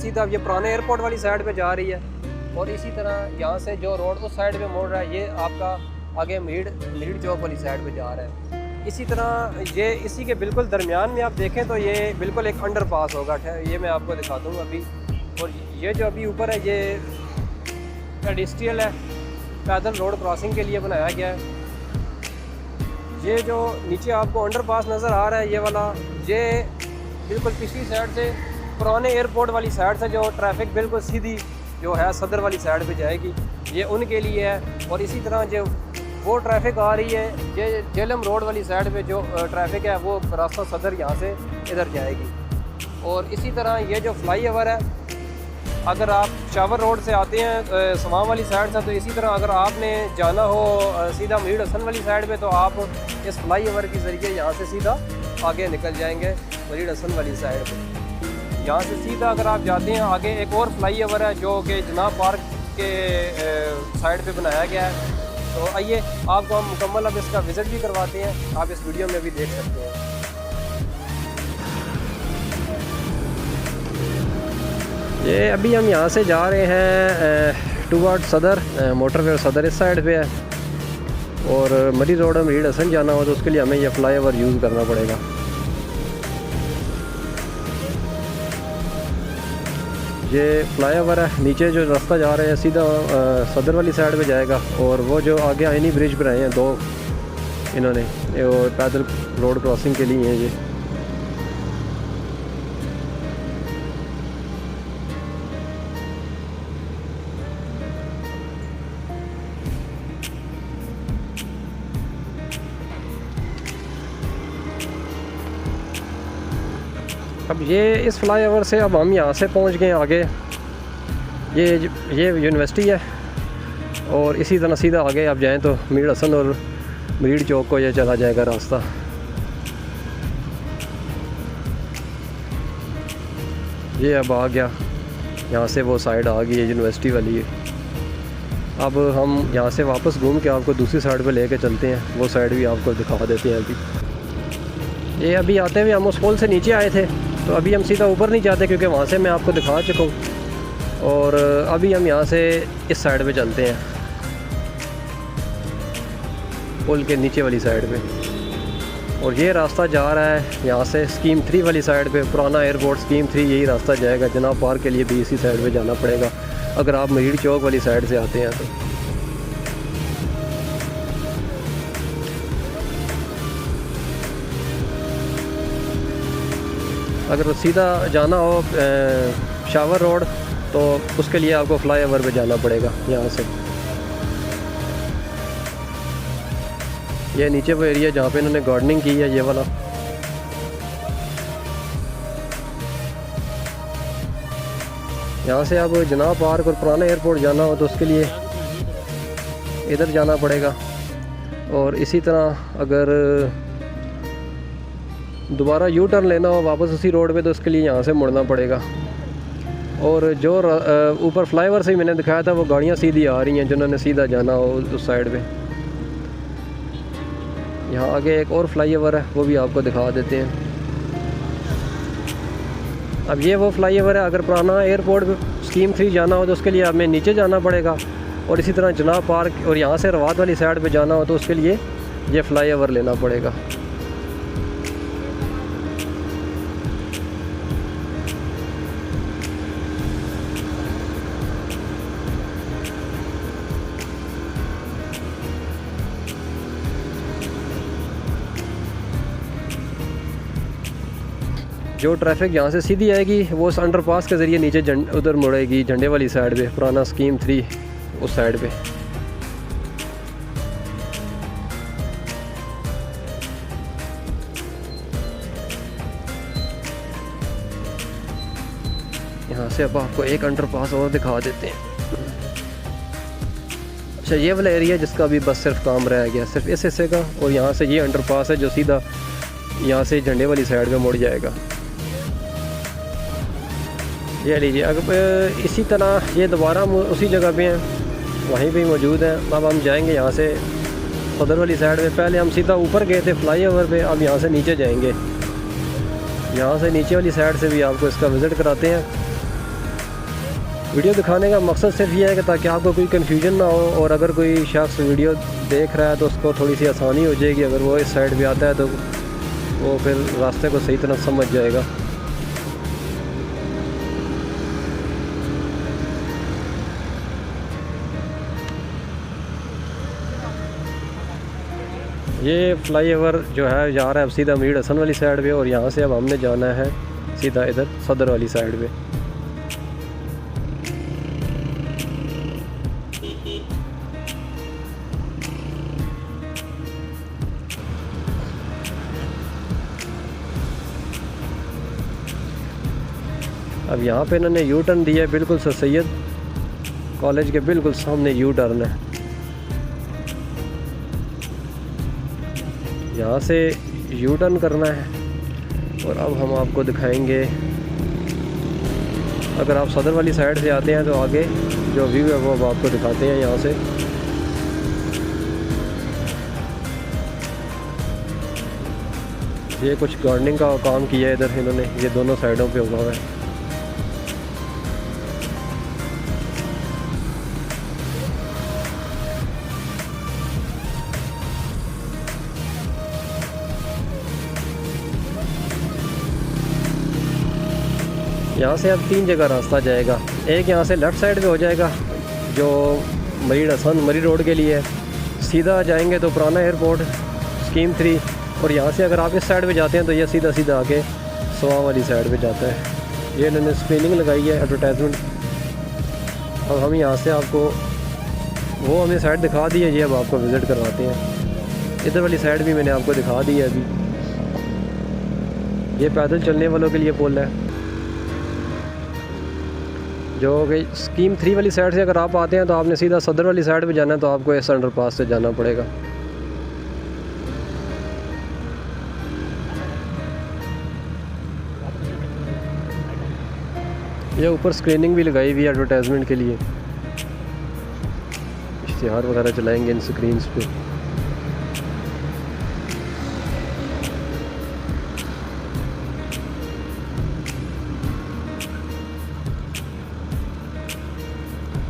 सीधा ये पुराने एयरपोर्ट वाली साइड पे जा रही है, और इसी तरह यहाँ से जो रोड उस साइड पे मोड़ रहा है ये आपका आगे मीड चौक वाली साइड पे जा रहा है। इसी तरह ये इसी के बिल्कुल दरमियान में आप देखें तो ये बिल्कुल एक अंडरपास होगा, ये मैं आपको दिखा दूँगा अभी। और ये जो अभी ऊपर है ये पेडिस्ट्रियल है, पैदल रोड क्रॉसिंग के लिए बनाया गया है। ये जो नीचे आपको अंडरपास नज़र आ रहा है ये वाला, ये बिल्कुल पिछली साइड से पुराने एयरपोर्ट वाली साइड से जो ट्रैफिक बिल्कुल सीधी जो है सदर वाली साइड पे जाएगी, ये उनके लिए है। और इसी तरह जो वो ट्रैफिक आ रही है ये जेलम रोड वाली साइड पे जो ट्रैफिक है वो रास्ता सदर यहाँ से इधर जाएगी। और इसी तरह ये जो फ्लाई ओवर है, अगर आप शावर रोड से आते हैं सवां वाली साइड से, तो इसी तरह अगर आपने जाना हो सीधा मीर हसन वाली साइड पे तो आप इस फ्लाई ओवर के ज़रिए यहाँ से सीधा आगे निकल जाएंगे मीर हसन वाली साइड पे। यहाँ से सीधा अगर आप जाते हैं आगे एक और फ्लाई ओवर है जो कि जनाब पार्क के साइड पे बनाया गया है। तो आइए आपको हम मुकम्मल अब इसका विज़िट भी करवाते हैं, आप इस वीडियो में भी देख सकते हैं। ये अभी हम यहाँ से जा रहे हैं टूवर्ड सदर, मोटरवे सदर इस साइड पे है, और मरी रोड में मीर हसन जाना हो तो उसके लिए हमें यह फ्लाई ओवर यूज़ करना पड़ेगा। ये फ्लाई ओवर है, नीचे जो रास्ता जा रहा है सीधा सदर वाली साइड पे जाएगा, और वो जो आगे आइनी ब्रिज पर आए हैं दो इन्होंने और पैदल रोड क्रॉसिंग के लिए हैं ये। अब ये इस फ्लाई ओवर से अब हम यहाँ से पहुँच गए आगे, ये यूनिवर्सिटी है, और इसी तरह सीधा आगे आप जाएं तो मीर हसन और मरीड चौक को ये चला जाएगा रास्ता। ये अब आ गया, यहाँ से वो साइड आ गई है यूनिवर्सिटी वाली है। अब हम यहाँ से वापस घूम के आपको दूसरी साइड पे लेके चलते हैं, वो साइड भी आपको दिखा देते हैं। अभी ये अभी आते हुए हम उस पुल से नीचे आए थे, तो अभी हम सीधा ऊपर नहीं जाते क्योंकि वहाँ से मैं आपको दिखा चुका हूँ। और अभी हम यहाँ से इस साइड पे चलते हैं, पुल के नीचे वाली साइड पे। और ये रास्ता जा रहा है यहाँ से स्कीम 3 वाली साइड पे, पुराना एयरपोर्ट स्कीम 3 यही रास्ता जाएगा। जनाब पार्क के लिए भी इसी साइड पे जाना पड़ेगा अगर आप मरीड चौक वाली साइड से आते हैं तो। अगर सीधा जाना हो शावर रोड तो उसके लिए आपको फ्लाई ओवर पे जाना पड़ेगा यहाँ से। ये नीचे वो एरिया जहाँ पे इन्होंने गार्डनिंग की है, ये वाला। यहाँ से आप जनाब पार्क और पुराना एयरपोर्ट जाना हो तो उसके लिए इधर जाना पड़ेगा। और इसी तरह अगर दोबारा यू टर्न लेना हो वापस उसी रोड पे तो उसके लिए यहाँ से मुड़ना पड़ेगा। और जो ऊपर फ्लाईओवर से ही मैंने दिखाया था वो गाड़ियाँ सीधी आ रही हैं जिन्होंने सीधा जाना हो उस साइड पे। यहाँ आगे एक और फ्लाईओवर है वो भी आपको दिखा देते हैं। अब ये वो फ्लाईओवर है, अगर पुराना एयरपोर्ट स्कीम 3 जाना हो तो उसके लिए हमें नीचे जाना पड़ेगा। और इसी तरह जनाब पार्क और यहाँ से रवात वाली साइड पे जाना हो तो उसके लिए ये फ्लाईओवर लेना पड़ेगा। जो ट्रैफिक यहाँ से सीधी आएगी वो उस अंडरपास के ज़रिए नीचे उधर मुड़ेगी झंडे वाली साइड पे, पुराना स्कीम 3 उस साइड पे। यहाँ से अब आपको एक अंडरपास और दिखा देते हैं। अच्छा, ये वाला एरिया जिसका भी बस सिर्फ काम रह गया, सिर्फ इस हिस्से का। और यहाँ से ये अंडरपास है जो सीधा यहाँ से झंडे वाली साइड पे मुड़ जाएगा। ये लीजिए, अगर इसी तरह ये दोबारा उसी जगह पे हैं, वहीं पे मौजूद हैं। अब हम जाएंगे यहाँ से सदर वाली साइड में। पहले हम सीधा ऊपर गए थे फ्लाईओवर पे, अब यहाँ से नीचे जाएंगे। यहाँ से नीचे वाली साइड से भी आपको इसका विज़िट कराते हैं। वीडियो दिखाने का मकसद सिर्फ ये है कि ताकि आपको कोई कन्फ्यूजन ना हो, और अगर कोई शख्स वीडियो देख रहा है तो उसको थोड़ी सी आसानी हो जाएगी। अगर वो इस साइड पे आता है तो वो फिर रास्ते को सही तरह समझ जाएगा। ये फ्लाईओवर जो है जा रहा है अब सीधा मीर हसन वाली साइड पे, और यहाँ से अब हमने जाना है सीधा इधर सदर वाली साइड पे। अब यहाँ पे इन्होंने यू टर्न दिया है, बिल्कुल सर सैयद कॉलेज के बिल्कुल सामने यू टर्न है। यहाँ से यू टर्न करना है, और अब हम आपको दिखाएंगे, अगर आप सदर वाली साइड से आते हैं तो आगे जो व्यू है वो अब आपको दिखाते हैं। यहाँ से ये कुछ गार्डनिंग का काम किया है इधर इन्होंने, ये दोनों साइडों पे उगा हुआ है। यहाँ से अब 3 जगह रास्ता जाएगा। एक यहाँ से लेफ़्ट साइड पे हो जाएगा जो मरी हसन मरी रोड के लिए है, सीधा जाएंगे तो पुराना एयरपोर्ट स्कीम 3, और यहाँ से अगर आप इस साइड पे जाते हैं तो ये सीधा सीधा आके सवा वाली साइड पे जाता है। ये इन्होंने स्क्रीनिंग लगाई है, एडवर्टाइजमेंट। अब हम यहाँ से आपको वो हमें साइड दिखा दी है, ये अब आपको विज़िट करवाते हैं। इधर वाली साइड भी मैंने आपको दिखा दी है अभी। ये पैदल चलने वालों के लिए पुल है जो कि स्कीम 3 वाली साइड से अगर आप आते हैं तो आपने सीधा सदर वाली साइड पे जाना है, तो आपको इस अंडरपास से जाना पड़ेगा। ये ऊपर स्क्रीनिंग भी लगाई हुई है एडवर्टाइजमेंट के लिए, इश्तिहार वगैरह चलाएंगे इन स्क्रीन्स पे।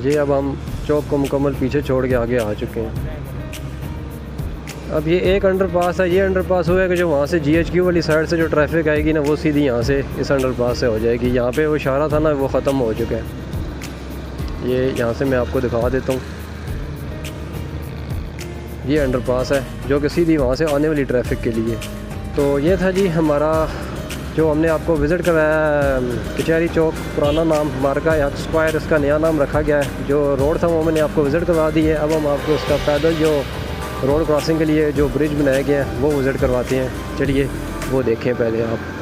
ये अब हम चौक को मुकम्मल पीछे छोड़ के आगे आ चुके हैं। अब ये एक अंडरपास है, ये अंडरपास हुआ है कि जो वहाँ से GHQ वाली साइड से जो ट्रैफिक आएगी ना वो सीधी यहाँ से इस अंडरपास से हो जाएगी। यहाँ पे वो इशारा था ना वो ख़त्म हो चुका है। ये यहाँ से मैं आपको दिखा देता हूँ, ये अंडरपास है जो कि सीधी वहाँ से आने वाली ट्रैफिक के लिए। तो ये था जी हमारा जो हमने आपको विज़िट कराया कचहरी चौक, पुराना नाम मार्का या स्क्वायर, इसका नया नाम रखा गया है। जो रोड था वो मैंने आपको विज़िट करवा दी है। अब हम आपको इसका पैदल जो रोड क्रॉसिंग के लिए जो ब्रिज बनाया गया है वो विज़िट करवाते हैं। चलिए वो देखें पहले आप।